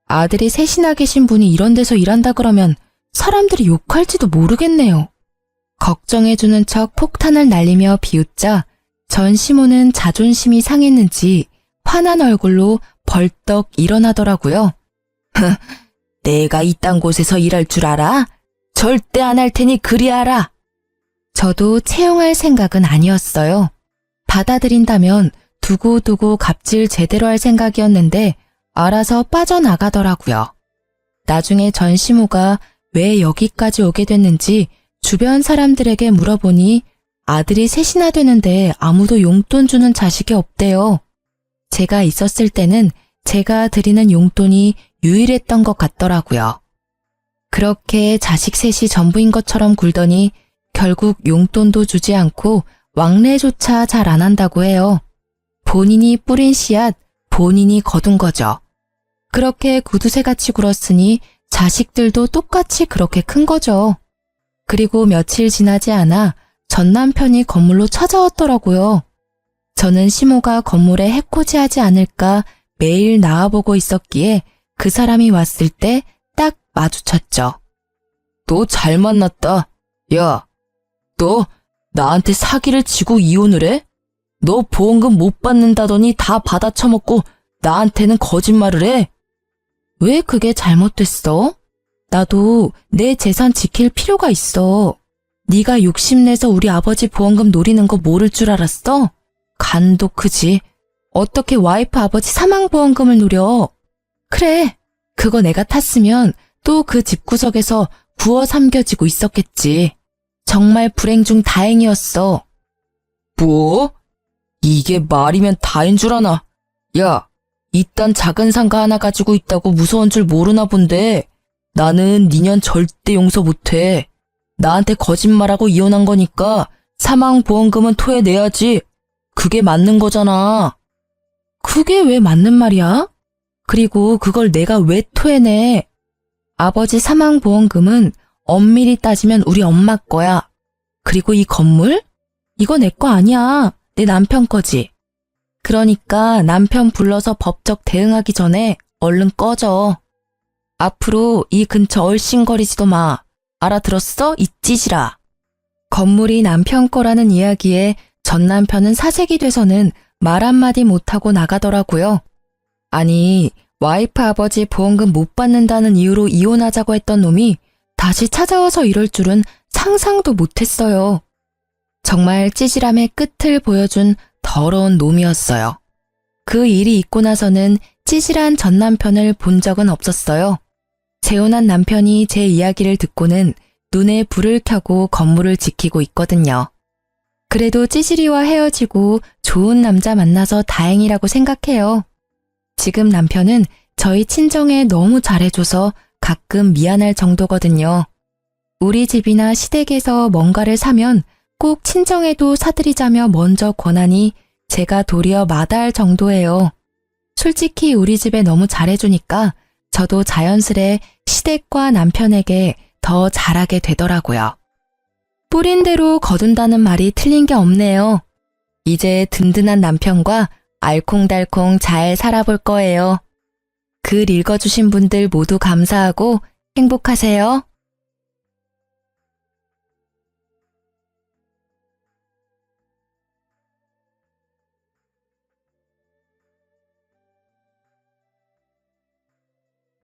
아들이 셋이나 계신 분이 이런 데서 일한다 그러면 사람들이 욕할지도 모르겠네요. 걱정해주는 척 폭탄을 날리며 비웃자 전시모는 자존심이 상했는지 화난 얼굴로 벌떡 일어나더라고요. 내가 이딴 곳에서 일할 줄 알아? 절대 안 할 테니 그리 알아. 저도 채용할 생각은 아니었어요. 받아들인다면 두고두고 갑질 제대로 할 생각이었는데 알아서 빠져나가더라고요. 나중에 전시모가 왜 여기까지 오게 됐는지 주변 사람들에게 물어보니 아들이 셋이나 되는데 아무도 용돈 주는 자식이 없대요. 제가 있었을 때는 제가 드리는 용돈이 유일했던 것 같더라고요. 그렇게 자식 셋이 전부인 것처럼 굴더니 결국 용돈도 주지 않고 왕래조차 잘 안 한다고 해요. 본인이 뿌린 씨앗, 본인이 거둔 거죠. 그렇게 구두쇠같이 굴었으니 자식들도 똑같이 그렇게 큰 거죠. 그리고 며칠 지나지 않아 전 남편이 건물로 찾아왔더라고요. 저는 시모가 건물에 해코지하지 않을까 매일 나와보고 있었기에 그 사람이 왔을 때 딱 마주쳤죠. 너 잘 만났다. 야, 너 나한테 사기를 치고 이혼을 해? 너 보험금 못 받는다더니 다 받아 처먹고 나한테는 거짓말을 해? 왜 그게 잘못됐어? 나도 내 재산 지킬 필요가 있어. 네가 욕심내서 우리 아버지 보험금 노리는 거 모를 줄 알았어? 간도 크지. 어떻게 와이프 아버지 사망보험금을 노려? 그래, 그거 내가 탔으면 또 그 집구석에서 구워 삼겨지고 있었겠지. 정말 불행 중 다행이었어. 뭐? 이게 말이면 다인 줄 아나? 야, 이딴 작은 상가 하나 가지고 있다고 무서운 줄 모르나 본데 나는 니년 절대 용서 못해. 나한테 거짓말하고 이혼한 거니까 사망보험금은 토해내야지. 그게 맞는 거잖아. 그게 왜 맞는 말이야? 그리고 그걸 내가 왜 토해내? 아버지 사망보험금은 엄밀히 따지면 우리 엄마 거야. 그리고 이 건물? 이거 내 거 아니야. 내 남편 거지. 그러니까 남편 불러서 법적 대응하기 전에 얼른 꺼져. 앞으로 이 근처 얼씬거리지도 마. 알아들었어? 이 찌질아. 건물이 남편 거라는 이야기에 전 남편은 사색이 돼서는 말 한마디 못하고 나가더라고요. 아니, 와이프 아버지 보험금 못 받는다는 이유로 이혼하자고 했던 놈이 다시 찾아와서 이럴 줄은 상상도 못했어요. 정말 찌질함의 끝을 보여준 더러운 놈이었어요. 그 일이 있고 나서는 찌질한 전 남편을 본 적은 없었어요. 재혼한 남편이 제 이야기를 듣고는 눈에 불을 켜고 건물을 지키고 있거든요. 그래도 찌질이와 헤어지고 좋은 남자 만나서 다행이라고 생각해요. 지금 남편은 저희 친정에 너무 잘해줘서 가끔 미안할 정도거든요. 우리 집이나 시댁에서 뭔가를 사면 꼭 친정에도 사드리자며 먼저 권하니 제가 도리어 마다할 정도예요. 솔직히 우리 집에 너무 잘해주니까 저도 자연스레 시댁과 남편에게 더 잘하게 되더라고요. 뿌린 대로 거둔다는 말이 틀린 게 없네요. 이제 든든한 남편과 알콩달콩 잘 살아볼 거예요. 글 읽어주신 분들 모두 감사하고 행복하세요.